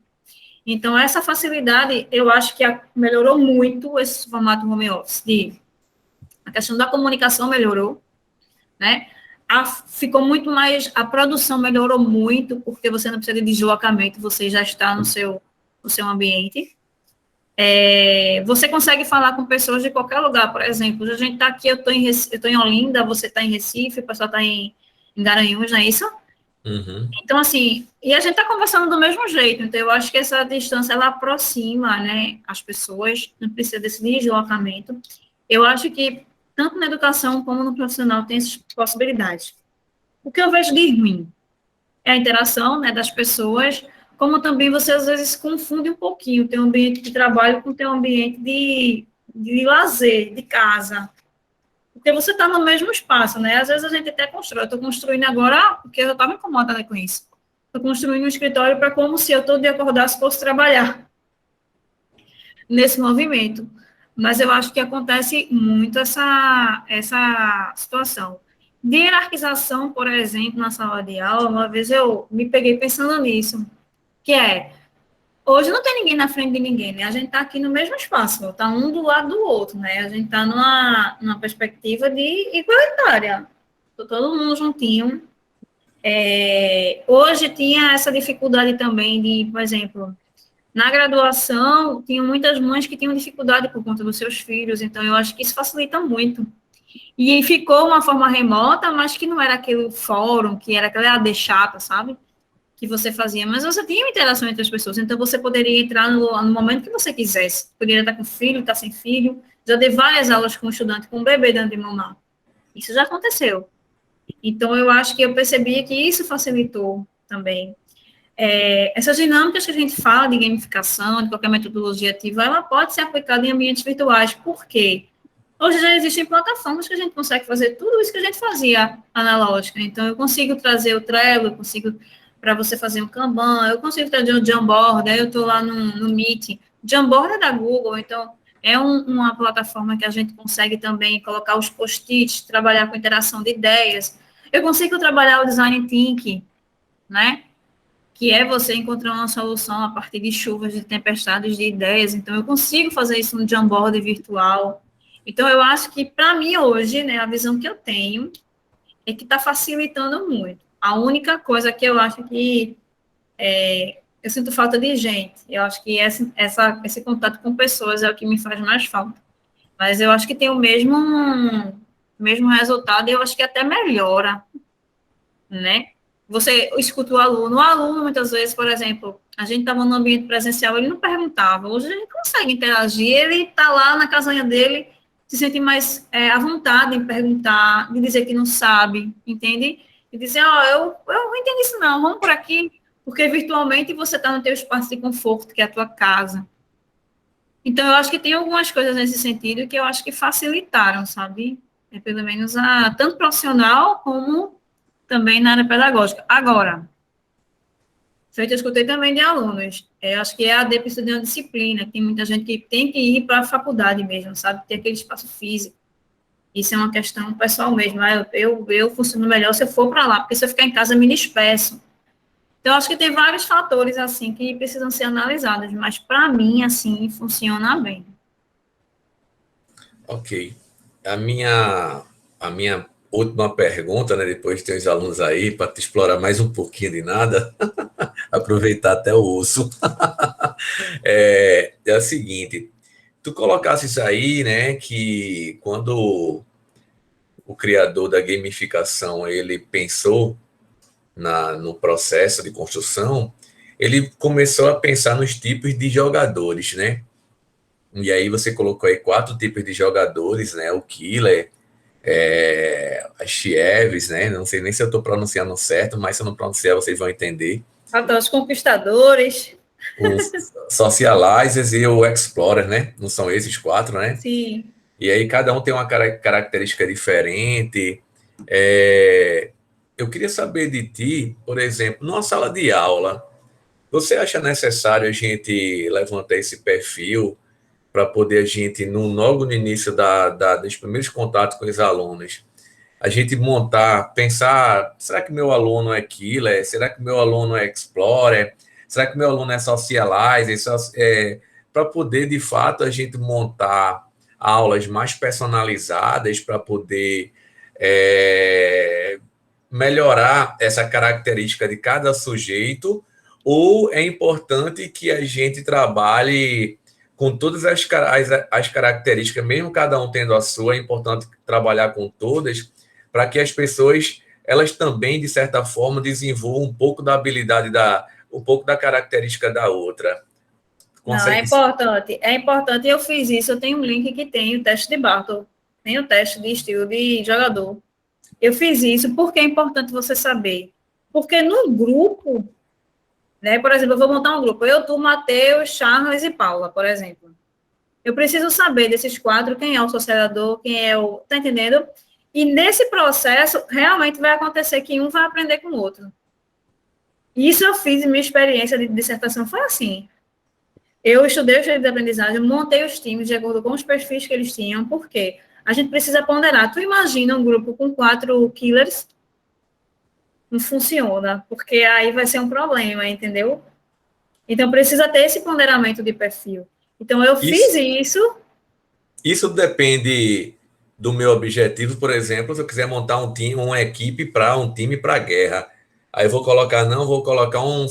Então, essa facilidade, eu acho que melhorou muito esse formato home office. A questão da comunicação melhorou, né? Ficou muito mais, a produção melhorou muito, porque você não precisa de deslocamento, você já está no seu ambiente. Você consegue falar com pessoas de qualquer lugar, por exemplo, a gente está aqui, eu estou em Olinda, você está em Recife, o pessoal está em Garanhuns, não é isso? Uhum. Então, assim, e a gente está conversando do mesmo jeito, então eu acho que essa distância, ela aproxima, né, as pessoas, não precisa desse deslocamento. Eu acho que, tanto na educação como no profissional, tem essas possibilidades. O que eu vejo de ruim é a interação, né, das pessoas, como também você, às vezes, confunde um pouquinho o teu ambiente de trabalho com o teu ambiente de lazer, de casa. Porque você está no mesmo espaço, né? Às vezes a gente até constrói. Eu estou construindo agora, porque eu estava incomodada com isso. Estou construindo um escritório para como se eu todo dia acordasse fosse trabalhar nesse movimento. Mas eu acho que acontece muito essa situação. De hierarquização, por exemplo, na sala de aula, uma vez eu me peguei pensando nisso, que hoje não tem ninguém na frente de ninguém, né? A gente está aqui no mesmo espaço, está um do lado do outro, né? A gente está numa perspectiva de igualitária. Tô todo mundo juntinho. Hoje tinha essa dificuldade também de, por exemplo, na graduação, tinham muitas mães que tinham dificuldade por conta dos seus filhos, então eu acho que isso facilita muito. E ficou uma forma remota, mas que não era aquele fórum, que era aquela AD chata, sabe? Que você fazia, mas você tinha uma interação entre as pessoas, então você poderia entrar no momento que você quisesse. Poderia estar com filho, estar sem filho. Já dei várias aulas com um estudante com um bebê dentro de mamar. Isso já aconteceu. Então, eu acho que eu percebi que isso facilitou também. Essas dinâmicas que a gente fala de gamificação, de qualquer metodologia ativa, ela pode ser aplicada em ambientes virtuais. Por quê? Hoje já existem plataformas que a gente consegue fazer tudo isso que a gente fazia analógica. Então, eu consigo trazer o Trello, eu consigo para você fazer um Kanban, eu consigo trazer um Jamboard, aí eu estou lá no Meet. Jamboard é da Google, então é uma plataforma que a gente consegue também colocar os post-its, trabalhar com interação de ideias. Eu consigo trabalhar o Design Thinking, né? Que é você encontrar uma solução a partir de chuvas, de tempestades de ideias. Então, eu consigo fazer isso no Jamboard virtual. Então, eu acho que, para mim, hoje, né, a visão que eu tenho é que está facilitando muito. A única coisa que eu acho que eu sinto falta de gente. Eu acho que esse contato com pessoas é o que me faz mais falta. Mas eu acho que tem o mesmo resultado e eu acho que até melhora, né? Você escuta o aluno, muitas vezes, por exemplo, a gente estava no ambiente presencial, ele não perguntava, hoje a gente consegue interagir, ele está lá na casinha dele, se sente mais à vontade em perguntar, de dizer que não sabe, entende? E dizer, eu não entendi isso não, vamos por aqui, porque virtualmente você está no teu espaço de conforto, que é a tua casa. Então, eu acho que tem algumas coisas nesse sentido que eu acho que facilitaram, sabe? Pelo menos tanto profissional como também na área pedagógica. Agora, eu escutei também de alunos, eu acho que é a precisa de uma disciplina, tem muita gente que tem que ir para a faculdade mesmo, sabe? Ter aquele espaço físico. Isso é uma questão pessoal mesmo. Eu funciono melhor se eu for para lá, porque se eu ficar em casa, eu me disperso. Então, acho que tem vários fatores, assim, que precisam ser analisados, mas, para mim, assim, funciona bem. Ok. A minha última pergunta, né, depois de ter os alunos aí, para te explorar mais um pouquinho de nada, aproveitar até o osso, é a seguinte, tu colocasse isso aí, né, que quando o criador da gamificação, ele pensou no processo de construção, ele começou a pensar nos tipos de jogadores, né? E aí você colocou aí 4 tipos de jogadores, né? O Killer, as Chieves, né? Não sei nem se eu estou pronunciando certo, mas se eu não pronunciar, vocês vão entender. Até os conquistadores. Os Socializers e o Explorer, né? Não são esses 4, né? Sim. E aí cada um tem uma característica diferente. Eu queria saber de ti, por exemplo, numa sala de aula, você acha necessário a gente levantar esse perfil para poder a gente, logo no início dos primeiros contatos com os alunos, a gente montar, pensar, será que meu aluno é Killer? Será que meu aluno é Explorer? Será que meu aluno é Socializer? Para poder, de fato, a gente montar aulas mais personalizadas para poder melhorar essa característica de cada sujeito, ou é importante que a gente trabalhe com todas as características, mesmo cada um tendo a sua, é importante trabalhar com todas, para que as pessoas, elas também, de certa forma, desenvolvam um pouco da habilidade, um pouco da característica da outra. Não, é importante. É importante. Eu fiz isso. Eu tenho um link que tem o teste de Bartle. Tem o teste de estilo de jogador. Eu fiz isso porque é importante você saber. Porque no grupo, né? Por exemplo, eu vou montar um grupo. Eu, tu, Matheus, Charles e Paula, por exemplo. Eu preciso saber desses 4 quem é o socializador, quem é o. Tá entendendo? E nesse processo, realmente vai acontecer que um vai aprender com o outro. Isso eu fiz em minha experiência de dissertação, foi assim. Eu estudei os jeitos de aprendizagem, montei os times de acordo com os perfis que eles tinham, porque a gente precisa ponderar. Tu imagina um grupo com 4 killers? Não funciona, porque aí vai ser um problema, entendeu? Então, precisa ter esse ponderamento de perfil. Então, eu fiz isso. Isso depende do meu objetivo, por exemplo, se eu quiser montar uma equipe para um time para guerra. Aí eu vou colocar, não, vou colocar um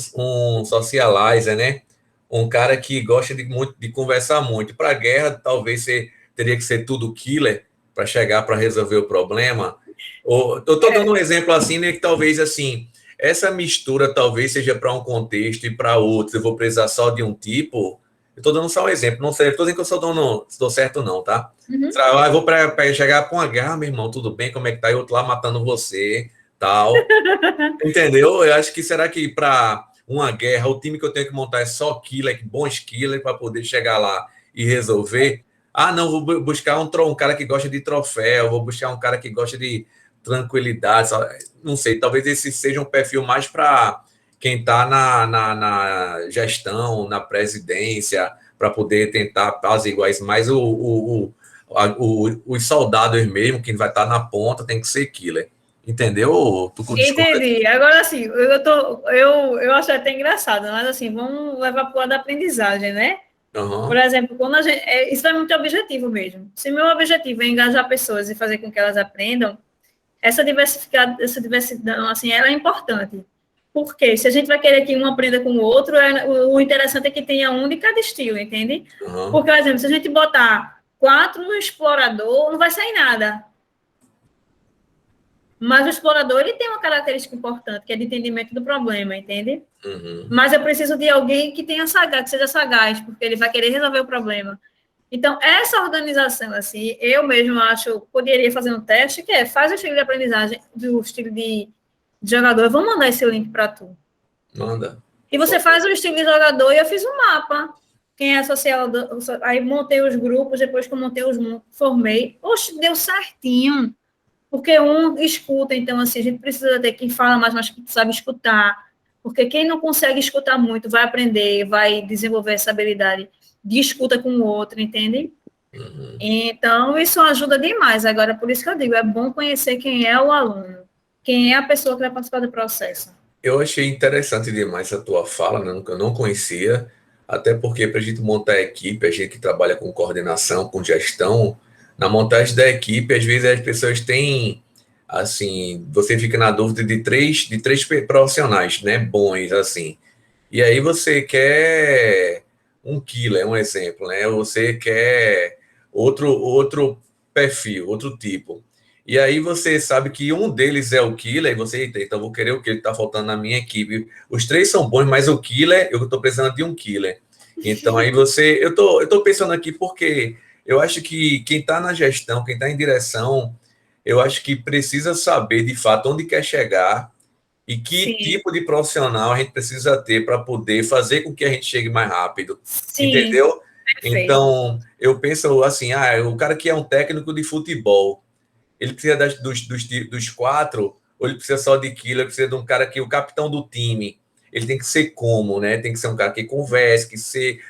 socializer, né? Um cara que gosta de conversar muito. Para a guerra, talvez você teria que ser tudo killer para chegar para resolver o problema. Ou, eu estou dando um exemplo assim, né? Que talvez assim, essa mistura talvez seja para um contexto e para outro. Eu vou precisar só de um tipo. Eu estou dando só um exemplo, não sei, estou dizendo que eu sou dono, estou certo, não, tá? Uhum. Eu vou para chegar para uma guerra, meu irmão, tudo bem? Como é que tá? E outro lá matando você, tal. Entendeu? Eu acho que será que para uma guerra o time que eu tenho que montar é só killer, bons killers para poder chegar lá e resolver? Ah, não, vou buscar um cara que gosta de troféu, vou buscar um cara que gosta de tranquilidade. Não sei, talvez esse seja um perfil mais para quem está na gestão, na presidência, para poder tentar apaziguar isso. Mas os soldados mesmo, quem vai estar na ponta, tem que ser killer. Entendeu? Tu discorda? Entendi. Agora, assim, eu acho até engraçado, mas assim, vamos levar para o lado da aprendizagem, né? Por Uhum. exemplo, quando a gente, isso é muito objetivo mesmo. Se meu objetivo é engajar pessoas e fazer com que elas aprendam, essa diversidade, assim, ela é importante. Porque se a gente vai querer que um aprenda com o outro, o interessante é que tenha um de cada estilo, entende? Uhum. Porque, por exemplo, se a gente botar 4 no explorador, não vai sair nada. Mas o explorador ele tem uma característica importante, que é de entendimento do problema, entende? Uhum. Mas eu preciso de alguém que tenha sagaz, que seja sagaz, porque ele vai querer resolver o problema. Então, essa organização, assim, eu mesmo acho, poderia fazer um teste, que é, faz o estilo de aprendizagem do estilo de jogador. Eu vou mandar esse link para tu. Manda. E você faz o estilo de jogador e eu fiz um mapa. Quem é social, aí montei os grupos, depois que eu montei os formei. Oxe, deu certinho. Porque um escuta, então, assim, a gente precisa ter quem fala mais, mas que sabe escutar. Porque quem não consegue escutar muito vai aprender, vai desenvolver essa habilidade de escuta com o outro, entende? Uhum. Então, isso ajuda demais. Agora, por isso que eu digo, é bom conhecer quem é o aluno, quem é a pessoa que vai participar do processo. Eu achei interessante demais a tua fala, né, que eu não conhecia, até porque para a gente montar a equipe, a gente que trabalha com coordenação, com gestão, na montagem da equipe, às vezes as pessoas têm, assim, você fica na dúvida de três profissionais, né, bons, assim. E aí você quer um killer, um exemplo, né? Você quer outro perfil, outro tipo. E aí você sabe que um deles é o killer, e você, eita, então eu vou querer o que ele está faltando na minha equipe. Os três são bons, mas o killer, eu estou precisando de um killer. Então aí eu tô pensando aqui porque eu acho que quem está na gestão, quem está em direção, eu acho que precisa saber de fato onde quer chegar e que Sim, tipo de profissional a gente precisa ter para poder fazer com que a gente chegue mais rápido, sim, entendeu? perfeito. Então, eu penso assim, o cara que é um técnico de futebol, ele precisa dos quatro, ou ele precisa só de killer, ele precisa de um cara que, o capitão do time, ele tem que ser como, né? Tem que ser um cara que converse,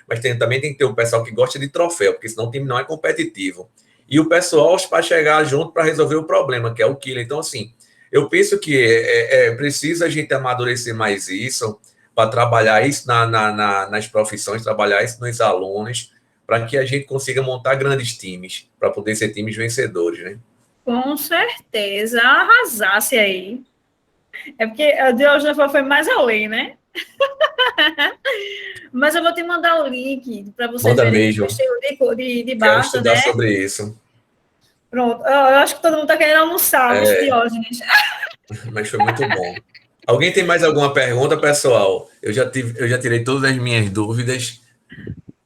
mas também tem que ter o pessoal que gosta de troféu, porque senão o time não é competitivo. E o pessoal para chegar junto para resolver o problema, que é o killer. Então, assim, eu penso que preciso a gente amadurecer mais isso, para trabalhar isso nas profissões, trabalhar isso nos alunos, para que a gente consiga montar grandes times, para poder ser times vencedores, né? Com certeza, arrasasse aí. É porque a de hoje foi mais além, né? Mas eu vou te mandar o link para vocês Manda verem o mesmo. estilo de Quero Barça, estudar né? sobre isso. Pronto. Eu acho que todo mundo está querendo almoçar, viu, É, Diógenes? mas foi muito bom. Alguém tem mais alguma pergunta, pessoal? Eu já tirei todas as minhas dúvidas.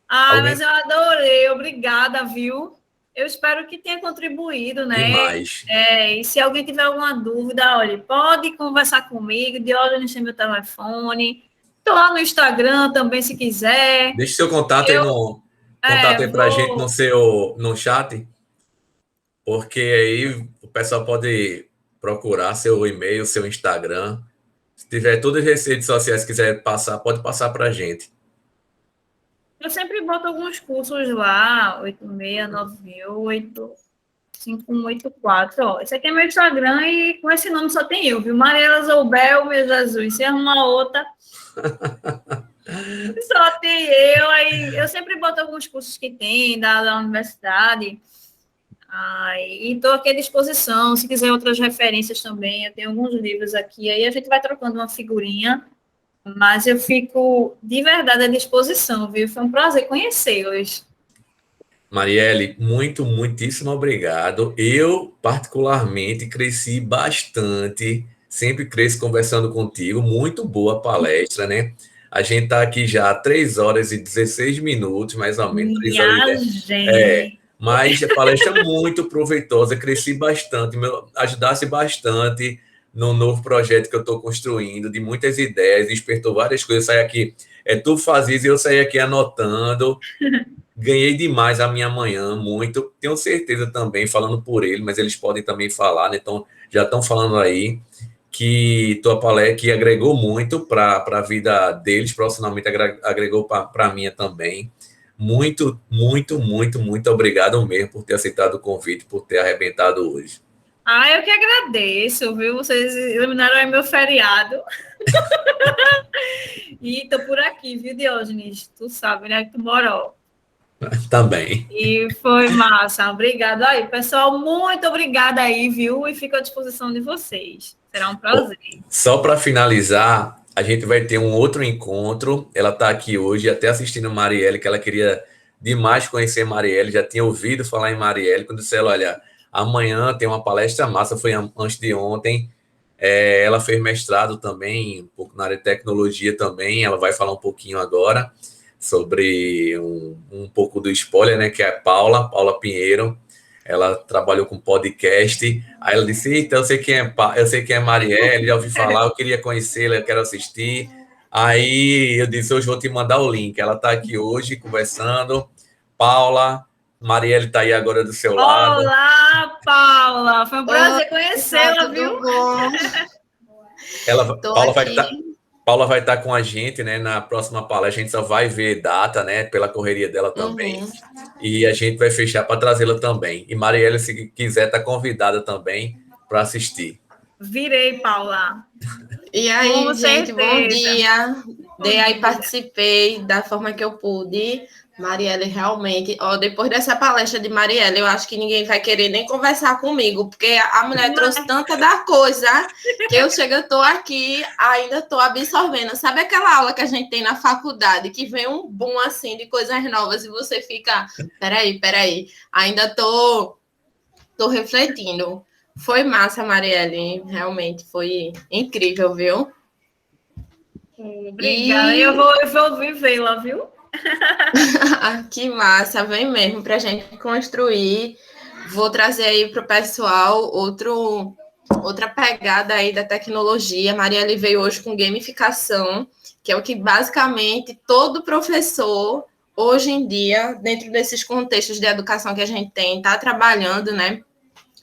Ah, mas Alguém eu adorei, obrigada, viu? Eu espero que tenha contribuído, né? demais. E se alguém tiver alguma dúvida, olha, pode conversar comigo, Diógenes tem meu telefone. Estou lá no Instagram também, se quiser. Deixe seu contato aí Eu no contato aí pra gente no vou. seu no chat, porque aí o pessoal pode procurar seu e-mail, seu Instagram. Se tiver todas as redes sociais que quiser passar, pode passar pra gente. Eu sempre boto alguns cursos lá, 8698-5184. Ó, esse aqui é meu Instagram e com esse nome só tem eu, viu? Mariela Zoubel, meu Jesus. Se arrumar outra, só tem eu. Aí eu sempre boto alguns cursos que tem da universidade. E estou aqui à disposição, se quiser outras referências também, eu tenho alguns livros aqui, aí a gente vai trocando uma figurinha, mas eu fico de verdade à disposição, viu? Foi um prazer conhecê-los. Marielle, muitíssimo obrigado. Eu, particularmente, cresci bastante, sempre cresço conversando contigo. Muito boa a palestra, né? A gente está aqui já há 3 horas e 16 minutos, mais ou menos, 3 horas e Minha 10. gente. Mas a palestra é muito proveitosa, cresci bastante, ajudasse bastante no novo projeto que eu estou construindo, de muitas ideias, despertou várias coisas. Eu saí aqui, tu fazias e eu saí aqui anotando. Ganhei demais a minha manhã, muito. Tenho certeza também, falando por ele, mas eles podem também falar, né? Então, já estão falando aí que tua palestra que agregou muito para a vida deles, profissionalmente agregou para a minha também. Muito obrigado mesmo por ter aceitado o convite, por ter arrebentado hoje. Eu que agradeço, viu? Vocês eliminaram aí meu feriado. E tô por aqui, viu, Diógenes? Tu sabe, né, que tu mora. Também. E foi massa. Obrigado aí, pessoal. Muito obrigada aí, viu? E fico à disposição de vocês. Será um prazer. Só para finalizar, a gente vai ter um outro encontro. Ela está aqui hoje, até assistindo Marielle, que ela queria demais conhecer Marielle, já tinha ouvido falar em Marielle. Quando disse ela, olha, amanhã tem uma palestra massa, foi antes de ontem. Ela fez mestrado também, um pouco na área de tecnologia também. Ela vai falar um pouquinho agora sobre um pouco do spoiler, né? Que é a Paula Pinheiro. Ela trabalhou com podcast. Aí ela disse: Eita, eu sei quem é Marielle, já ouvi falar, eu queria conhecê-la, eu quero assistir. Aí eu disse: hoje vou te mandar o link. Ela está aqui hoje conversando. Paula, Marielle está aí agora do seu lado. Olá, Paula. Foi um prazer conhecê-la, viu? Tudo bom? Paula vai estar com a gente, né, na próxima palestra. A gente só vai ver data, né, pela correria dela também. E a gente vai fechar para trazê-la também. E Marielle, se quiser, está convidada também para assistir. Virei, Paula. E aí, com gente, certeza. Bom dia. Participei da forma que eu pude. Marielle, realmente, depois dessa palestra de Marielle, eu acho que ninguém vai querer nem conversar comigo, porque a mulher trouxe tanta da coisa que eu estou aqui, ainda estou absorvendo. Sabe aquela aula que a gente tem na faculdade, que vem um boom assim de coisas novas e você fica, peraí, ainda estou refletindo. Foi massa, Marielle, realmente foi incrível, viu? Obrigada, eu vou vivê-la, viu? Que massa, vem mesmo para a gente construir. Vou trazer aí para o pessoal outra pegada aí da tecnologia. A Marielle veio hoje com gamificação, que é o que basicamente todo professor, hoje em dia, dentro desses contextos de educação que a gente tem, está trabalhando, né?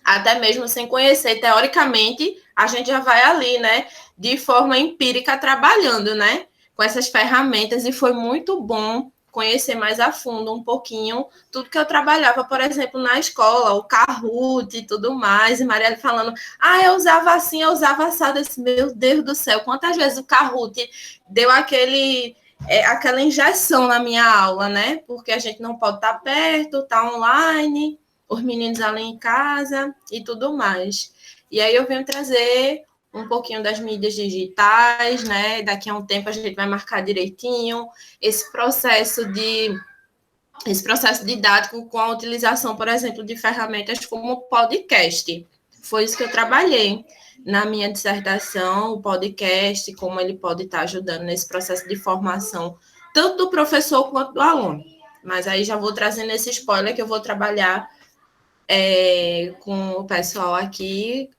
Até mesmo sem conhecer, teoricamente, a gente já vai ali, né? De forma empírica, trabalhando, né? Com essas ferramentas, e foi muito bom conhecer mais a fundo um pouquinho tudo que eu trabalhava, por exemplo, na escola, o Kahoot e tudo mais, e Marielle falando, eu usava assim, eu usava assado, meu Deus do céu, quantas vezes o Kahoot deu aquela injeção na minha aula, né? Porque a gente não pode estar perto, tá online, os meninos ali em casa e tudo mais. E aí eu venho trazer um pouquinho das mídias digitais, né? Daqui a um tempo a gente vai marcar direitinho esse processo didático com a utilização, por exemplo, de ferramentas como podcast. Foi isso que eu trabalhei na minha dissertação, o podcast, como ele pode estar ajudando nesse processo de formação, tanto do professor quanto do aluno. Mas aí já vou trazendo esse spoiler que eu vou trabalhar com o pessoal aqui,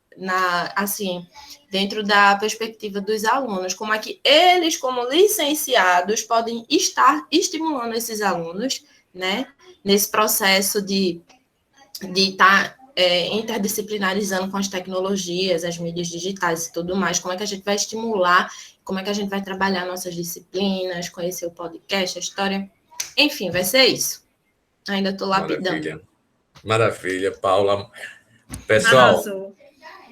dentro da perspectiva dos alunos, como é que eles, como licenciados, podem estar estimulando esses alunos, né, nesse processo de estar interdisciplinarizando com as tecnologias, as mídias digitais e tudo mais, como é que a gente vai estimular, como é que a gente vai trabalhar nossas disciplinas, conhecer o podcast, a história, enfim, vai ser isso. Ainda estou lapidando. Maravilha, Paula. Pessoal,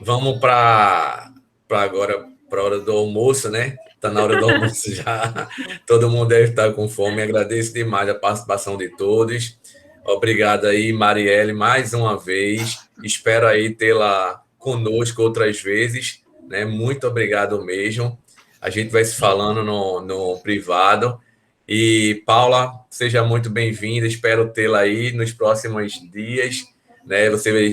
vamos para agora, para a hora do almoço, né? Está na hora do almoço já. Todo mundo deve estar com fome. Agradeço demais a participação de todos. Obrigado aí, Marielle, mais uma vez. Espero aí tê-la conosco outras vezes, né? Muito obrigado mesmo. A gente vai se falando no privado. E, Paula, seja muito bem-vinda. Espero tê-la aí nos próximos dias, né?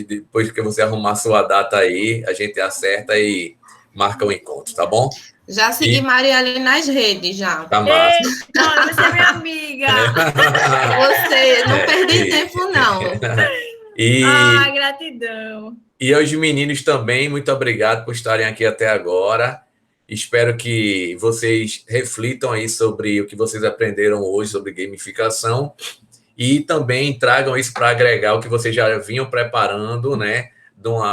Depois que você arrumar sua data aí, a gente acerta e marca o encontro, tá bom? Já segui Marielle nas redes, já. Tá massa. Não, você é minha amiga. Você, não perdi tempo, não. Gratidão. E aos meninos também, muito obrigado por estarem aqui até agora. Espero que vocês reflitam aí sobre o que vocês aprenderam hoje sobre gamificação e também tragam isso para agregar o que vocês já vinham preparando, né,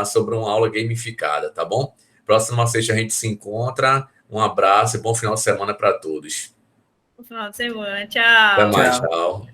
sobre uma aula gamificada, tá bom? Próxima sexta a gente se encontra. Um abraço e bom final de semana para todos. Bom final de semana. Tchau. Até mais, tchau.